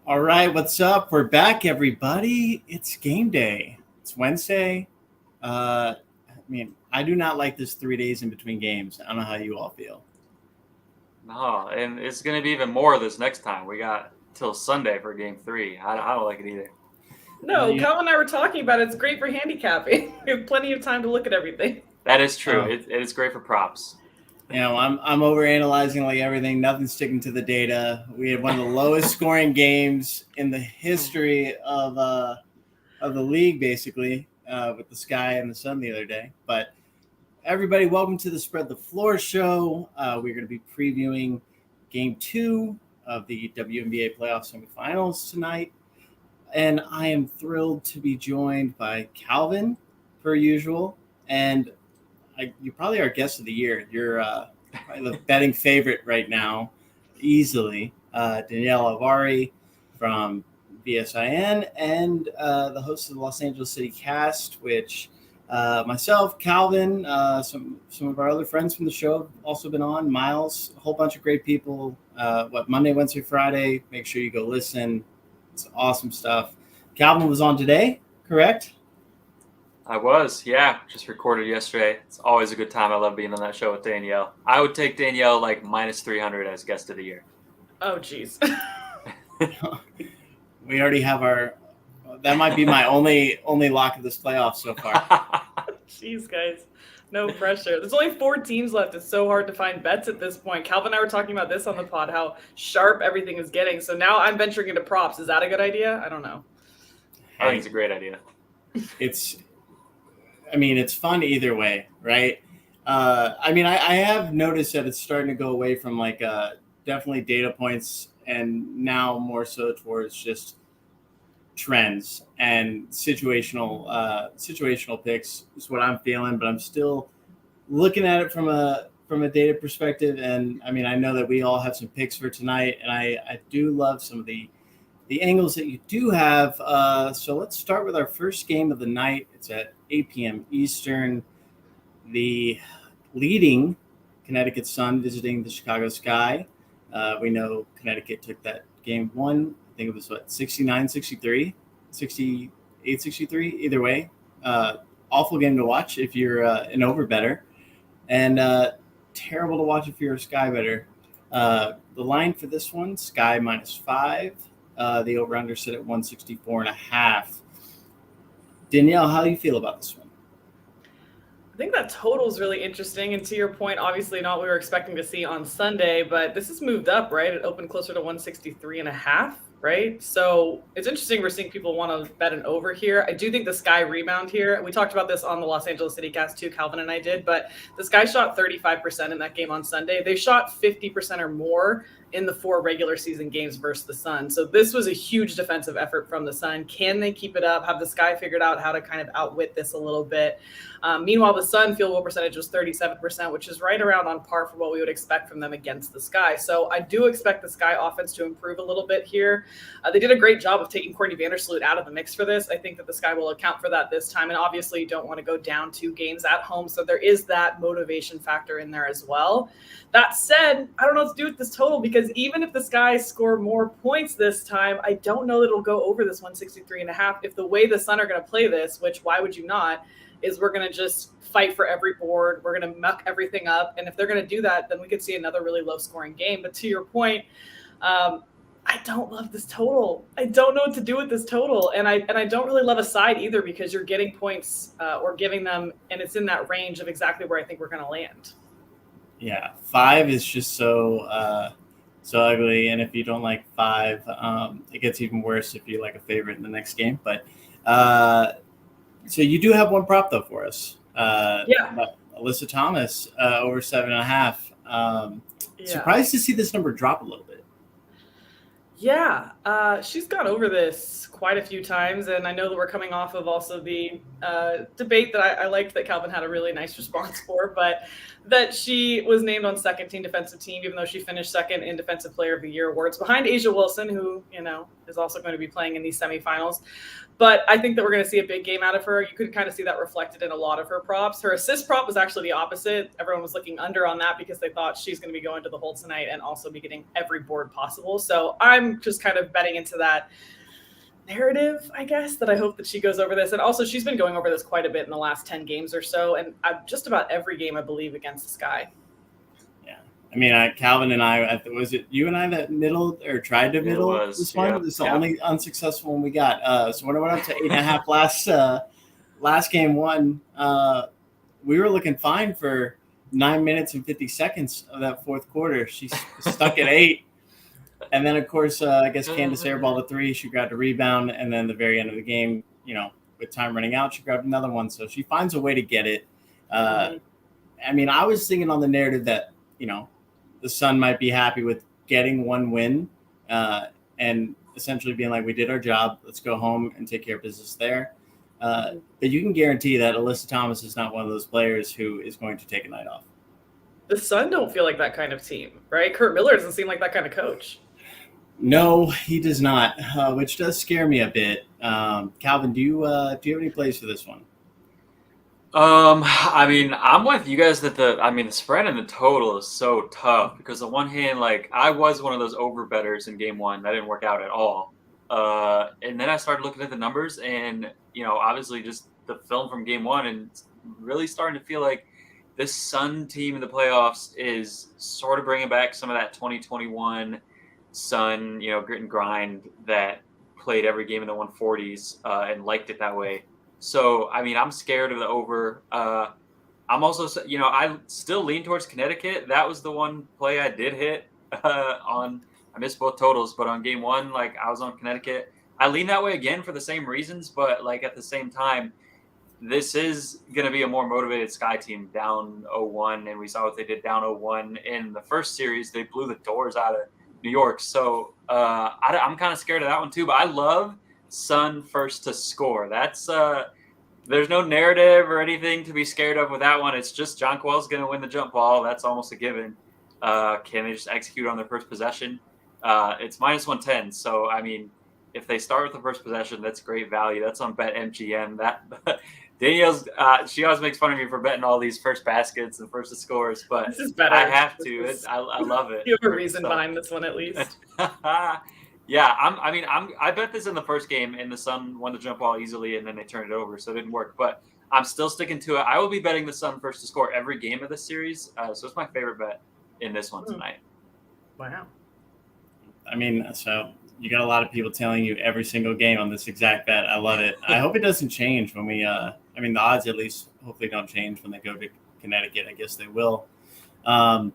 All right, what's up? We're back, everybody. It's game day. It's Wednesday. I do not like this 3 days in between games. I don't know how you all feel. No, and it's going to be even more this next time. We got till Sunday for game 3. I don't like it either. No, Cal and I were talking about it. It's great for handicapping. We have plenty of time to look at everything. That is true. It is great for props. I'm overanalyzing like everything. Nothing's sticking to the data. We had one of the lowest scoring games in the history of the league, basically, with the Sky and the Sun the other day. But everybody, welcome to the Spread the Floor show. We're going to be previewing Game 2 of the WNBA playoff semifinals tonight. And I am thrilled to be joined by Calvin, per usual. And you probably are guest of the year. You're probably the betting favorite right now, easily. Danielle Alvari from VSIN and the host of the Los Angeles City Cast, which myself, Calvin, some of our other friends from the show have also been on. Miles, a whole bunch of great people. Monday, Wednesday, Friday. Make sure you go listen. It's awesome stuff. Calvin was on today, correct? I was, yeah. Just recorded yesterday. It's always a good time. I love being on that show with Danielle. I would take Danielle like minus 300 as guest of the year. Oh, jeez. We already have that might be my only lock of this playoff so far. Jeez, guys. No pressure. There's only 4 teams left. It's so hard to find bets at this point. Calvin and I were talking about this on the pod, how sharp everything is getting. So now I'm venturing into props. Is that a good idea? I don't know. I think it's a great idea. It's fun either way, right? I have noticed that it's starting to go away from definitely data points and now more so towards just trends and situational picks is what I'm feeling, but I'm still looking at it from a data perspective. And I know that we all have some picks for tonight, and I do love some of the angles that you do have. So let's start with our first game of the night. It's at 8 p.m. Eastern. The leading Connecticut Sun visiting the Chicago Sky. We know Connecticut took that game 1. I think it was 69-63, 68-63. Either way, awful game to watch if you're an over better, and terrible to watch if you're a Sky better. The line for this one, Sky -5. The over-under sit at 164.5. Danielle, how do you feel about this one? I think that total is really interesting. And to your point, obviously not what we were expecting to see on Sunday, but this has moved up, right? It opened closer to 163.5, right? So it's interesting. We're seeing people want to bet an over here. I do think the Sky rebound here. We talked about this on the Los Angeles City Cast too, Calvin and I did, but the Sky shot 35% in that game on Sunday. They shot 50% or more in the 4 regular season games versus the Sun. So this was a huge defensive effort from the Sun. Can they keep it up? Have the Sky figured out how to kind of outwit this a little bit? Meanwhile, the Sun field goal percentage was 37%, which is right around on par for what we would expect from them against the Sky. So I do expect the Sky offense to improve a little bit here. They did a great job of taking Courtney Vandersloot out of the mix for this. I think that the Sky will account for that this time. And obviously you don't want to go down 2 games at home. So there is that motivation factor in there as well. That said, I don't know what to do with this total, because even if the Sky score more points this time, I don't know that it'll go over this 163.5. If the way the Sun are going to play this, which why would you not, is we're going to just fight for every board. We're going to muck everything up. And if they're going to do that, then we could see another really low scoring game. But to your point, I don't love this total. I don't know what to do with this total. And I don't really love a side either, because you're getting points or giving them, and it's in that range of exactly where I think we're going to land. Yeah, 5 is just so ugly. And if you don't like 5, it gets even worse if you like a favorite in the next game. But so you do have one prop though for us. Alyssa Thomas over 7.5. Surprised to see this number drop a little bit. Yeah, she's gone over this quite a few times, and I know that we're coming off of also the debate that I liked that Calvin had a really nice response for, but that she was named on second team defensive team, even though she finished second in Defensive Player of the Year awards behind Asia Wilson, who, is also going to be playing in these semifinals. But I think that we're going to see a big game out of her. You could kind of see that reflected in a lot of her props. Her assist prop was actually the opposite. Everyone was looking under on that because they thought she's going to be going to the hole tonight and also be getting every board possible. So I'm just kind of betting into that narrative, I guess, that I hope that she goes over this. And also, she's been going over this quite a bit in the last 10 games or so. And just about every game, I believe, against the Sky. Yeah. I mean, Calvin and I, was it you and I that middled or tried to middle this one? Yep. This is the only unsuccessful one we got. So when it went up to 8.5 last game one, we were looking fine for 9 minutes and 50 seconds of that fourth quarter. She's stuck at 8. And then, of course, I guess Candace airballed a 3. She grabbed a rebound. And then the very end of the game, with time running out, she grabbed another one. So she finds a way to get it. I mean, I was thinking on the narrative that, the Sun might be happy with getting one win and essentially being like, we did our job. Let's go home and take care of business there. But you can guarantee that Alyssa Thomas is not one of those players who is going to take a night off. The Sun don't feel like that kind of team, right? Kurt Miller doesn't seem like that kind of coach. No, he does not, which does scare me a bit. Calvin, do you have any plays for this one? I mean, I'm with you guys that the spread and the total is so tough because on one hand, like I was one of those over bettors in game one. That didn't work out at all. And then I started looking at the numbers and, obviously just the film from game one and really starting to feel like this Sun team in the playoffs is sort of bringing back some of that 2021 Sun, grit and grind that played every game in the 140s and liked it that way. So, I mean, I'm scared of the over. I'm also, I still lean towards Connecticut. That was the one play I did hit I missed both totals, but on game one, like I was on Connecticut. I lean that way again for the same reasons, but like at the same time, this is going to be a more motivated Sky team down 0-1, and we saw what they did down 0-1 in the first series. They blew the doors out of New York. So I'm kind of scared of that one too, but I love Sun first to score. That's there's no narrative or anything to be scared of with that one. It's just Jonquel's going to win the jump ball. That's almost a given. Can they just execute on their first possession? It's -110. So, I mean, if they start with the first possession, that's great value. That's on BetMGM. Danielle's she always makes fun of me for betting all these first baskets and first scores, but this is better. I have to. I love it. You have a reason behind this one, at least. Yeah, I bet this in the first game, and the Sun won the jump ball easily, and then they turned it over, so it didn't work. But I'm still sticking to it. I will be betting the Sun first to score every game of this series, so it's my favorite bet in this one tonight. Wow. I mean, so you got a lot of people telling you every single game on this exact bet. I love it. I hope it doesn't change when we the odds at least hopefully don't change when they go to Connecticut. I guess they will. I'm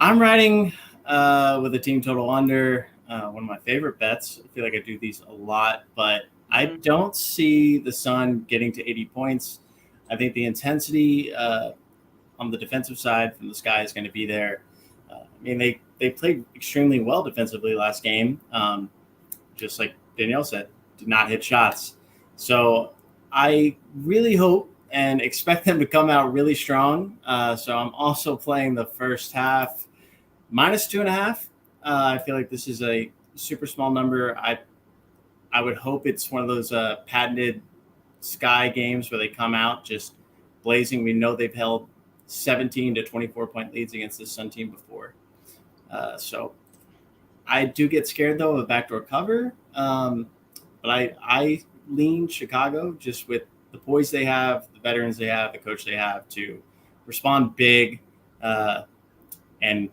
riding with a team total under. One of my favorite bets. I feel like I do these a lot, but I don't see the Sun getting to 80 points. I think the intensity on the defensive side from the Sky is going to be there. They played extremely well defensively last game. Just like Danielle said, did not hit shots. So I really hope and expect them to come out really strong. So I'm also playing the first half -2.5. I feel like this is a super small number. I would hope it's one of those patented Sky games where they come out just blazing. We know they've held 17 to 24 point leads against this Sun team before. So I do get scared, though, of a backdoor cover. But I lean Chicago just with the poise they have, the veterans they have, the coach they have to respond big and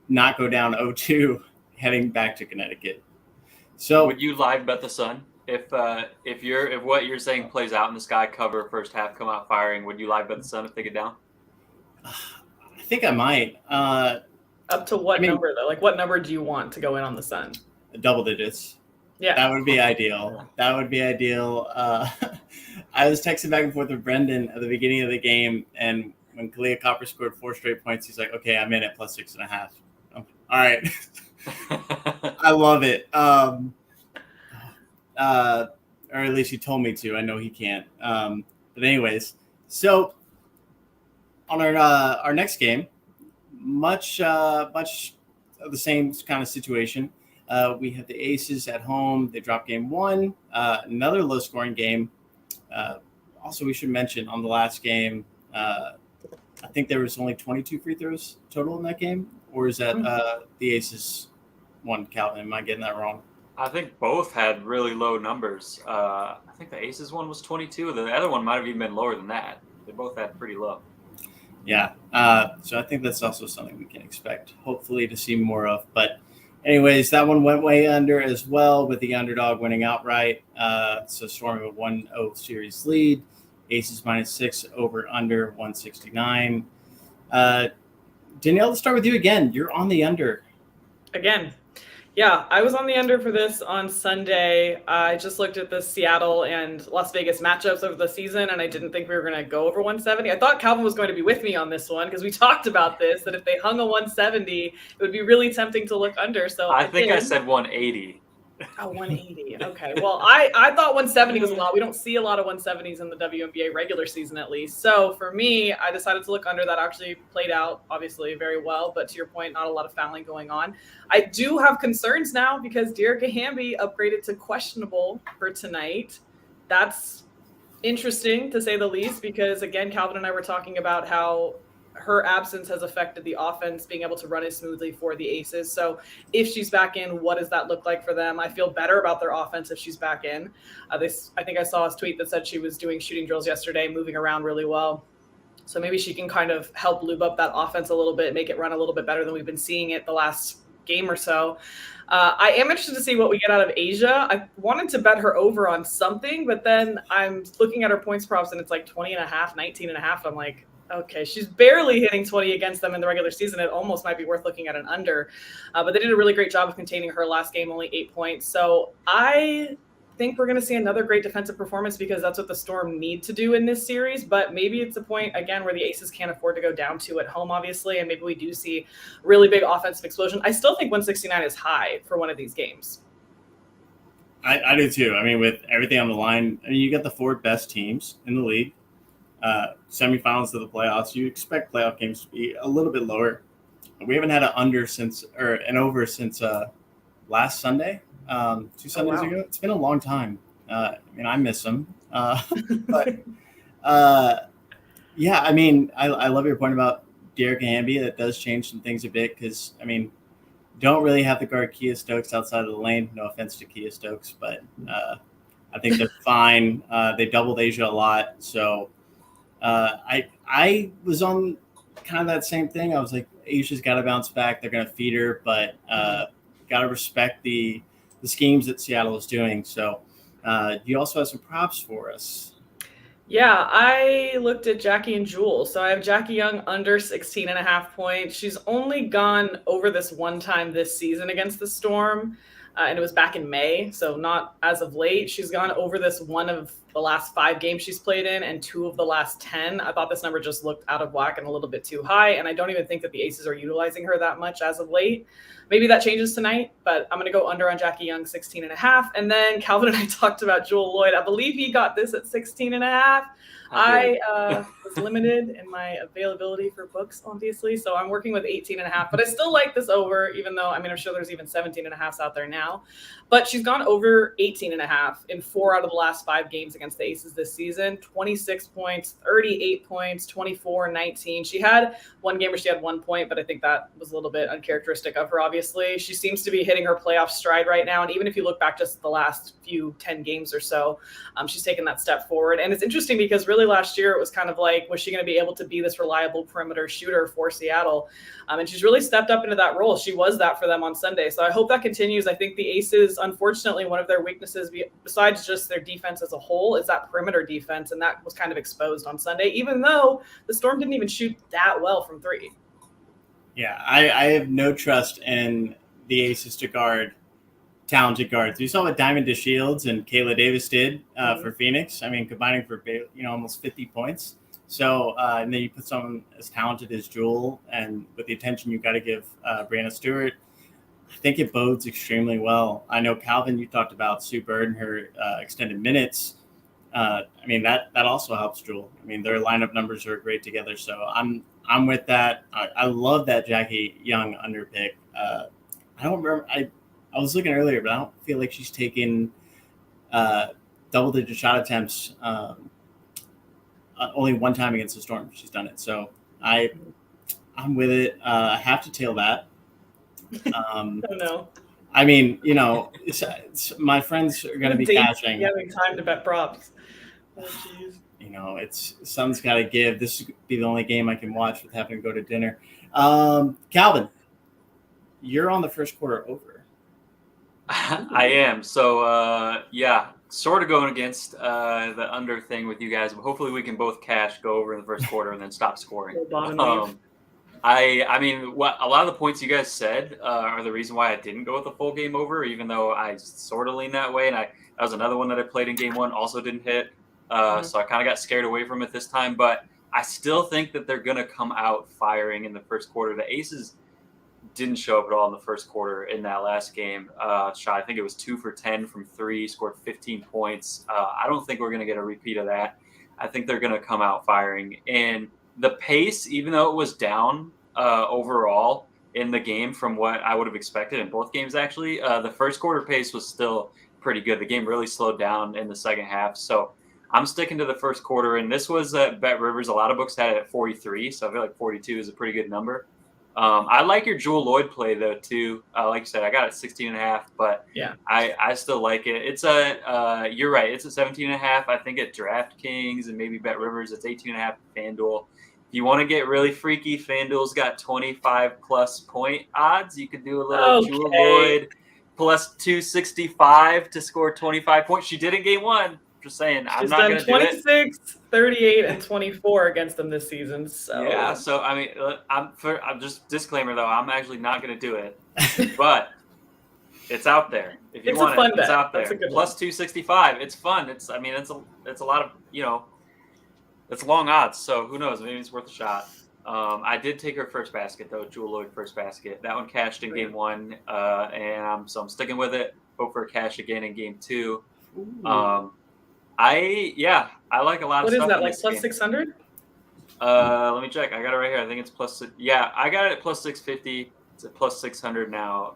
not go down 0-2 heading back to Connecticut. So would you live bet the Sun if what you're saying plays out in the Sky cover first half, come out firing? Would you live bet the Sun if they get down? I think I might. Up to what number though? Like what number do you want to go in on the Sun? Double digits. Yeah, that would be ideal. That would be ideal. I was texting back and forth with Brendan at the beginning of the game, and when Kalia Copper scored 4 straight points, he's like, "Okay, I'm in at +6.5." All right. I love it. Or at least he told me to. I know he can't. But anyways, so On our next game, much of the same kind of situation. We have the Aces at home. They dropped game one. Another low-scoring game. Also, we should mention on the last game, I think there was only 22 free throws total in that game. Or is that the Aces one, Calvin? Am I getting that wrong? I think both had really low numbers. I think the Aces one was 22. The other one might have even been lower than that. They both had pretty low. Yeah. So I think that's also something we can expect, hopefully, to see more of. But anyways, that one went way under as well, with the underdog winning outright. So Storm with 1-0 series lead. Aces -6 over under 169. Danielle, let's start with you again. You're on the under. Again. Yeah, I was on the under for this on Sunday. I just looked at the Seattle and Las Vegas matchups over the season, and I didn't think we were going to go over 170. I thought Calvin was going to be with me on this one because we talked about this, that if they hung a 170, it would be really tempting to look under. So I think I said 180. Oh, 180. Okay. Well, I thought 170 was a lot. We don't see a lot of 170s in the WNBA regular season, at least. So for me, I decided to look under. That actually played out, obviously, very well. But to your point, not a lot of fouling going on. I do have concerns now because Dearica Hamby upgraded to questionable for tonight. That's interesting, to say the least, because, again, Calvin and I were talking about how her absence has affected the offense being able to run it smoothly for the Aces. So if she's back in, what does that look like for them? I feel better about their offense if she's back in. I think I saw a tweet that said she was doing shooting drills yesterday, moving around really well. So maybe she can kind of help lube up that offense a little bit, make it run a little bit better than we've been seeing it the last game or so. I am interested to see what we get out of Asia. I wanted to bet her over on something, but then I'm looking at her points props and it's like 20.5, 19.5. I'm like, okay, she's barely hitting 20 against them in the regular season. It almost might be worth looking at an under. But they did a really great job of containing her last game, only 8 points. So I think we're going to see another great defensive performance because that's what the Storm need to do in this series. But maybe it's a point, again, where the Aces can't afford to go down 2 at home, obviously, and maybe we do see really big offensive explosion. I still think 169 is high for one of these games. I do too. I mean, with everything on the line, I mean, you got the 4 best teams in the league. Semifinals to the playoffs, you expect playoff games to be a little bit lower. We haven't had an over since last Sunday, 2 Sundays ago. It's been a long time. I mean, I miss them. But yeah, I mean, I love your point about Dearica Hamby. That does change some things a bit because, I mean, don't really have to guard Kia Stokes outside of the lane. No offense to Kia Stokes, but I think they're fine. They doubled Asia a lot, so. I was on kind of that same thing. I was like, Asia's got to bounce back. They're going to feed her, but got to respect the schemes that Seattle is doing. So you also have some props for us. Yeah, I looked at Jackie and Jewell. So I have Jackie Young under 16.5 points. She's only gone over this one time this season against the Storm. And it was back in May, so not as of late. She's gone over this one of the last 5 games she's played in and 2 of the last 10. I thought this number just looked out of whack and a little bit too high, and I don't even think that the Aces are utilizing her that much as of late. Maybe that changes tonight, but I'm going to go under on Jackie Young, 16.5. And then Calvin and I talked about Jewell Loyd. I believe he got this at 16.5. I was limited in my availability for books, obviously, so I'm working with 18.5. But I still like this over, even though, I mean, I'm sure there's even 17.5s out there now. But she's gone over 18.5 in 4 out of the last 5 games against the Aces this season. 26 points, 38 points, 24, 19. She had one game where she had 1 point, but I think that was a little bit uncharacteristic of her, obviously. She seems to be hitting her playoff stride right now. And even if you look back just the last 10 games or so, she's taken that step forward. And it's interesting because really last year it was kind of like, was she going to be able to be this reliable perimeter shooter for Seattle? And she's really stepped up into that role. She was that for them on Sunday. So I hope that continues. I think the Aces, unfortunately, one of their weaknesses, besides just their defense as a whole, is that perimeter defense. And that was kind of exposed on Sunday, even though the Storm didn't even shoot that well from 3. Yeah, I have no trust in the Aces to guard talented guards. You saw what Diamond DeShields and Kayla Davis did for Phoenix. I mean, combining for almost 50 points. So, and then you put someone as talented as Jewell, and with the attention you got to give Breanna Stewart, I think it bodes extremely well. I know, Calvin, you talked about Sue Bird and her extended minutes. I mean, that also helps Jewell. I mean, their lineup numbers are great together. So I'm with that. I love that Jackie Young under pick. I don't remember. I was looking earlier, but I don't feel like she's taken double-digit shot attempts only one time against the Storm. She's done it. So I'm with it. I have to tail that. Oh, no. I mean, it's my friends are going to be cashing. Having time to bet props. Oh, jeez. Something's got to give. This would be the only game I can watch with having to go to dinner. Calvin, you're on the first quarter over. I am. So, sort of going against the under thing with you guys. But hopefully we can both cash, go over in the first quarter, and then stop scoring. I mean, a lot of the points you guys said are the reason why I didn't go with the full game over, even though I sort of lean that way. And that was another one that I played in game one, also didn't hit. So I kind of got scared away from it this time. But I still think that they're going to come out firing in the first quarter. The Aces didn't show up at all in the first quarter in that last game. Shot, I think it was 2 for 10 from 3, scored 15 points. I don't think we're going to get a repeat of that. I think they're going to come out firing. And the pace, even though it was down overall in the game from what I would have expected in both games, actually, the first quarter pace was still pretty good. The game really slowed down in the second half. So I'm sticking to the first quarter. And this was at BetRivers. A lot of books had it at 43. So I feel like 42 is a pretty good number. I like your Jewell Loyd play, though, too. Like you said, I got it 16.5, but yeah, I still like it. It's you're right. It's a 17.5. I think at DraftKings and maybe BetRivers, it's 18.5 at FanDuel. If you want to get really freaky, FanDuel's got 25+ point odds. You could do a little Jewell Loyd plus 265 to score 25 points. She did in game one. Just saying, I'm not going to do it. 26, 38, and 24 against them this season. So yeah, so I mean, I'm just disclaimer though, I'm actually not going to do it, but it's out there. If you want it, it's out there. Plus 265. It's fun. It's a lot of it's long odds. So who knows? Maybe it's worth a shot. I did take her first basket though, Jewell Loyd first basket. That one cashed in game one, and I'm sticking with it. Hope for a cash again in game two. I like a lot of stuff. What is that, like plus 600? Let me check. I got it right here. I think it's plus. Yeah, I got it at plus 650. It's at plus 600 now.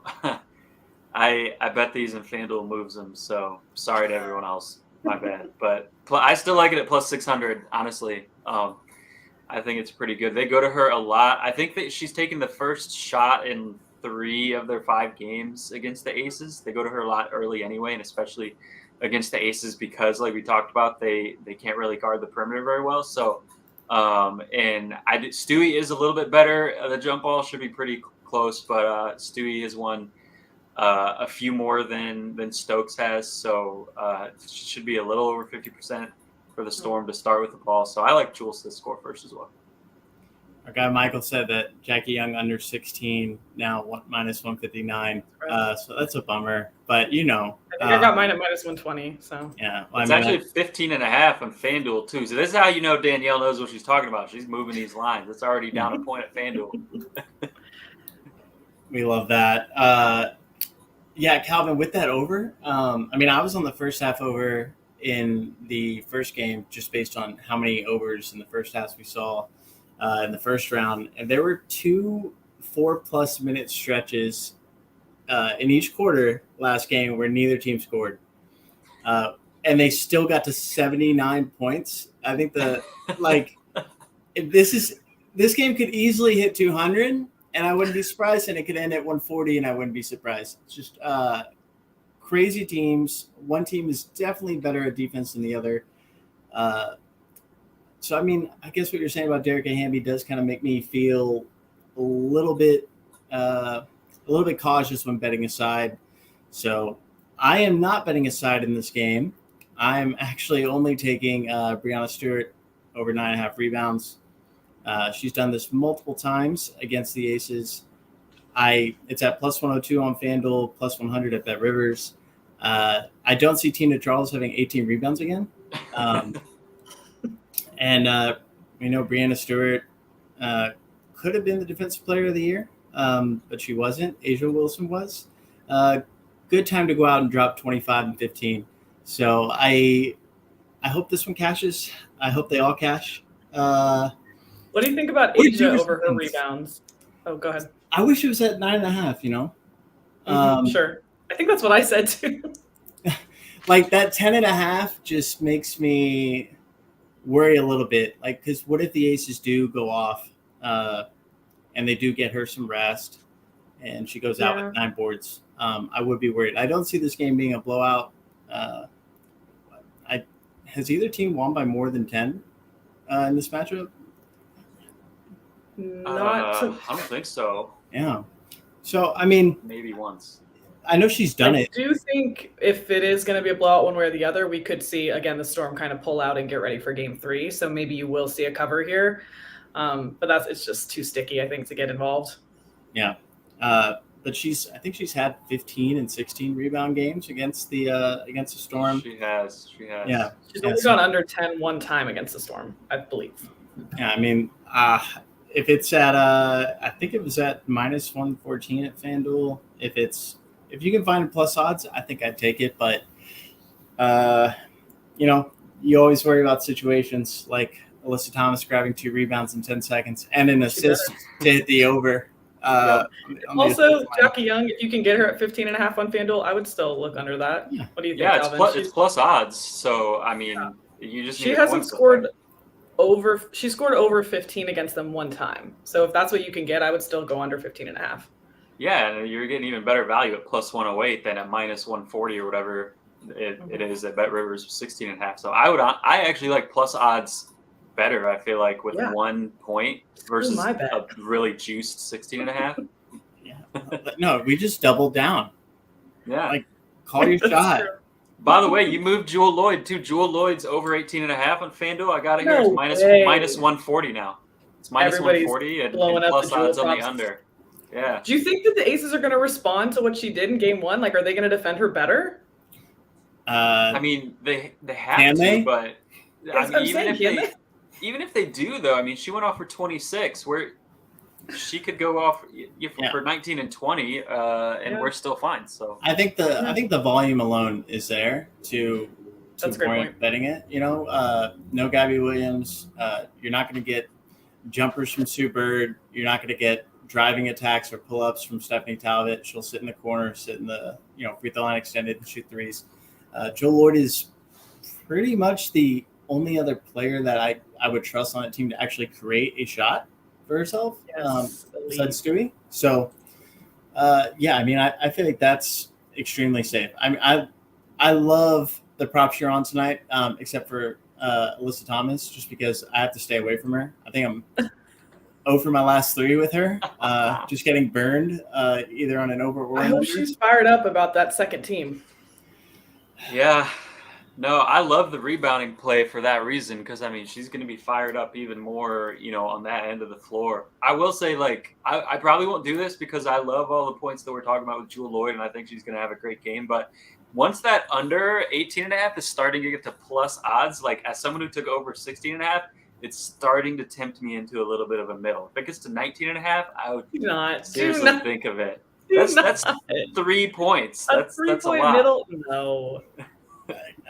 I bet these and FanDuel moves them. So sorry to everyone else. My bad. But I still like it at plus 600. Honestly, I think it's pretty good. They go to her a lot. I think that she's taken the first shot in 3 of their 5 games against the Aces. They go to her a lot early anyway, and especially against the Aces because, like we talked about, they can't really guard the perimeter very well. So, Stewie is a little bit better. The jump ball should be pretty close, but Stewie has won a few more than Stokes has. So it should be a little over 50% for the Storm to start with the ball. So I like Jewell to score first as well. Our guy Michael said that Jackie Young under 16 now minus 159. So that's a bummer. But I think I got mine at minus 120. So yeah, it's actually 15.5 on FanDuel too. So this is how you know Danielle knows what she's talking about. She's moving these lines. It's already down a point at FanDuel. We love that. Calvin, with that over, I was on the first half over in the first game just based on how many overs in the first half we saw in the first round. And there were 2 4+ minute stretches in each quarter last game where neither team scored. And they still got to 79 points. I think this game could easily hit 200 and I wouldn't be surprised, and it could end at 140 and I wouldn't be surprised. It's just crazy teams. One team is definitely better at defense than the other. So, I guess what you're saying about Derek Hamby does kind of make me feel a little bit cautious when betting aside. So I am not betting aside in this game. I'm actually only taking Breanna Stewart over 9.5 rebounds. She's done this multiple times against the Aces. It's at plus 102 on FanDuel, plus 100 at BetRivers. I don't see Tina Charles having 18 rebounds again. And we know Breanna Stewart could have been the Defensive Player of the Year, but she wasn't. Asia Wilson was. Good time to go out and drop 25 and 15. So I I hope this one cashes. I hope they all cash. What do you think about Asia over her rebounds? Oh, go ahead. I wish it was at 9.5. Sure. I think that's what I said too. Like that 10.5 just makes me worry a little bit. Like, because what if the Aces do go off, and they do get her some rest, and she goes out with 9 boards? I would be worried. I don't see this game being a blowout. Has either team won by more than 10 in this matchup? I don't think so. Yeah. So, I mean, maybe once. I know she's done it. I do think if it is going to be a blowout one way or the other, we could see, again, the Storm kind of pull out and get ready for game 3. So maybe you will see a cover here. But it's just too sticky, I think, to get involved. Yeah. But I think she's had 15 and 16 rebound games against the Storm. She has. Yeah. She's only gone under 10 one time against the Storm, I believe. Yeah, I mean, if it's at I think it was at -114 at FanDuel. If you can find plus odds, I think I'd take it. But you always worry about situations like Alyssa Thomas grabbing 2 rebounds in 10 seconds and an assist to hit the over. Also, Jackie Young, if you can get her at 15.5 on FanDuel, I would still look under that. Yeah. What do you think, Yeah, Calvin? it's plus odds. So I mean, you just she hasn't scored over. She scored over 15 against them one time. So if that's what you can get, I would still go under 15.5. Yeah, and you're getting even better value at plus 108 than at -140 or whatever it is at BetRivers 16.5. So I actually like plus odds better. I feel like with 1 point versus a really juiced 16.5. Yeah. No, we just doubled down. Yeah. Like, call your shot. True. By the way, you moved Jewell Loyd too. Jewell Loyd's over 18.5 on FanDuel. I got it here. It's minus 140 now. It's minus 140 and plus odds on the under. Yeah. Do you think that the Aces are going to respond to what she did in game 1? Like, are they going to defend her better? I mean, they have to, but I mean, even if they do, though, I mean, she went off for 26, where she could go off for 19 and 20, and we're still fine. So I think the volume alone is there to warrant betting it. No Gabby Williams. You're not going to get jumpers from Sue Bird. You're not going to get driving attacks or pull-ups from Stephanie Talbot. She'll sit in the corner, sit in the free throw line extended and shoot threes. Jewell Loyd is pretty much the only other player that I would trust on that team to actually create a shot for herself, besides Stewie. So, I mean, I feel like that's extremely safe. I mean, I love the props you're on tonight, except for Alyssa Thomas, just because I have to stay away from her. I think I'm 0 for my last 3 with her, just getting burned either on an over or I hope she's fired up about that second team. Yeah. No, I love the rebounding play for that reason because, I mean, she's going to be fired up even more, on that end of the floor. I will say, like, I probably won't do this because I love all the points that we're talking about with Jewell Loyd, and I think she's going to have a great game. But once that under 18.5 is starting to get to plus odds, like, as someone who took over 16.5, it's starting to tempt me into a little bit of a middle. If it gets to 19.5, I would seriously think of it. That's 3 points. That's a lot. Middle? No.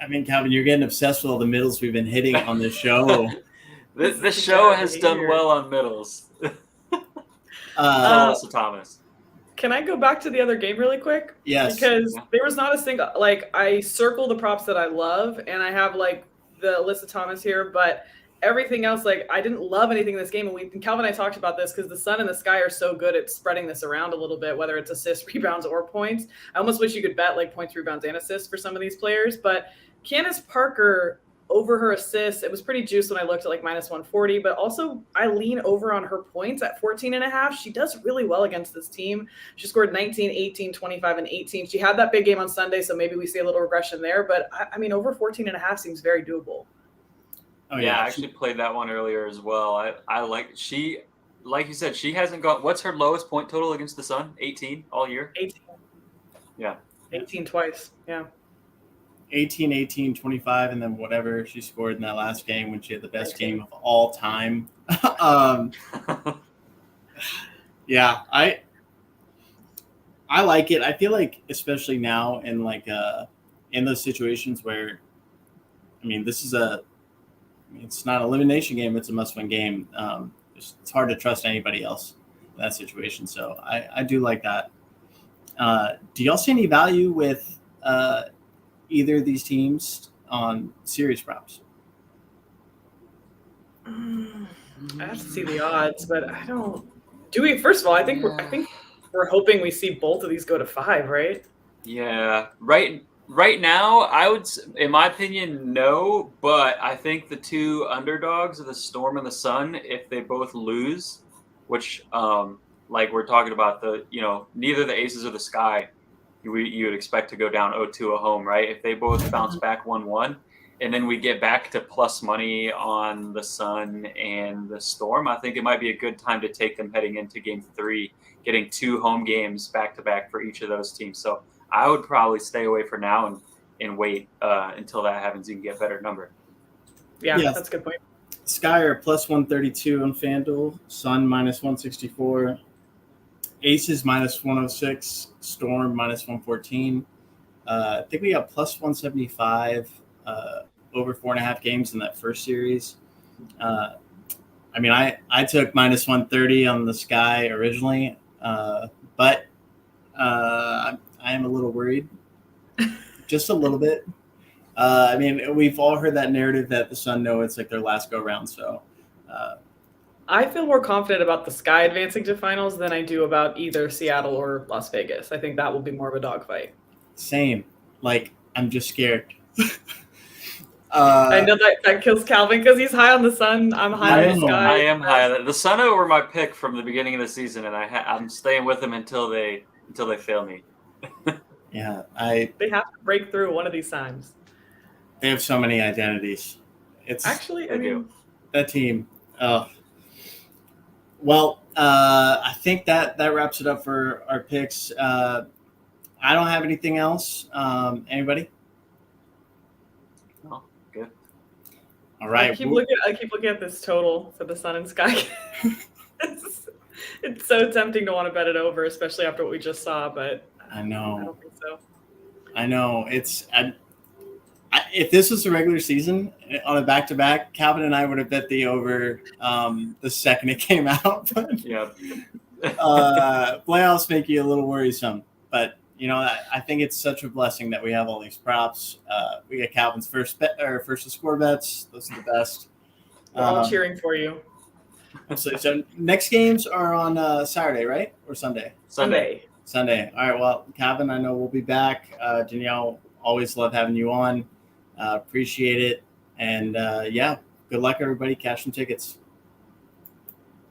I mean, Calvin, you're getting obsessed with all the middles we've been hitting on this show. This show has done well on middles. Alyssa Thomas. Can I go back to the other game really quick? Yes. Because there was not a single, like, I circle the props that I love, and I have, like, the Alyssa Thomas here, but everything else, like, I didn't love anything in this game. And Calvin and I talked about this because the sun and the sky are so good at spreading this around a little bit, whether it's assists, rebounds, or points. I almost wish you could bet like points, rebounds, and assists for some of these players. But Candace Parker, over her assists, it was pretty juiced when I looked at like minus 140. But also, I lean over on her points at 14.5. She does really well against this team. She scored 19, 18, 25, and 18. She had that big game on Sunday, so maybe we see a little regression there. But I mean, over 14.5 seems very doable. Oh yeah, I actually played that one earlier as well. I like you said, she hasn't got. What's her lowest point total against the Sun? 18 all year. 18. Yeah. 18 twice. Yeah. 18, 18, 25, and then whatever she scored in that last game when she had the best game of all time. Yeah, I like it. I feel like, especially now in like in those situations where I mean, it's not an elimination game. It's a must-win game. It's hard to trust anybody else in that situation. So I do like that. Do y'all see any value with either of these teams on series props? I have to see the odds, but I don't. Do we? First of all, I think we're hoping we see both of these go to 5, right? Yeah. Right now, I would, in my opinion, no. But I think the two underdogs are the Storm and the Sun. If they both lose, which, like we're talking about, neither the Aces or the Sky, you would expect to go down 0-2 at home, right? If they both bounce back 1-1, and then we get back to plus money on the Sun and the Storm, I think it might be a good time to take them heading into Game 3, getting 2 home games back-to-back for each of those teams. So I would probably stay away for now and wait until that happens. You can get a better number. Yeah, that's a good point. Sky are plus 132 on FanDuel, Sun minus 164, Aces minus 106, Storm minus 114. I think we got plus 175 over 4.5 games in that first series. I mean, I took minus 130 on the Sky originally, but I am a little worried, just a little bit. I mean, we've all heard that narrative that the Sun know it's like their last go round. So I feel more confident about the Sky advancing to finals than I do about either Seattle or Las Vegas. I think that will be more of a dogfight. Same. Like, I'm just scared. I know that kills Calvin because he's high on the Sun. I'm high on the Sky. I am high on it. The Sun were my pick from the beginning of the season, and I'm staying with them until they fail me. Yeah, they have to break through one of these times. They have so many identities. It's actually, I mean, that team. Well, I think that wraps it up for our picks. I don't have anything else. Anybody? No, good. All right. I keep looking at this total for the Sun and Sky. It's so tempting to want to bet it over, especially after what we just saw. But I know. I don't think so. I know. If this was a regular season on a back-to-back, Calvin and I would have bet the over the second it came out. But, yeah. Playoffs make you a little worrisome. But, I think it's such a blessing that we have all these props. We got Calvin's first to score bets. Those are the best. We're all cheering for you. So next games are on Saturday, right? Or Sunday? Sunday. All right. Well, Calvin, I know we'll be back. Danielle, always love having you on. Appreciate it. And, good luck, everybody. Cash some tickets.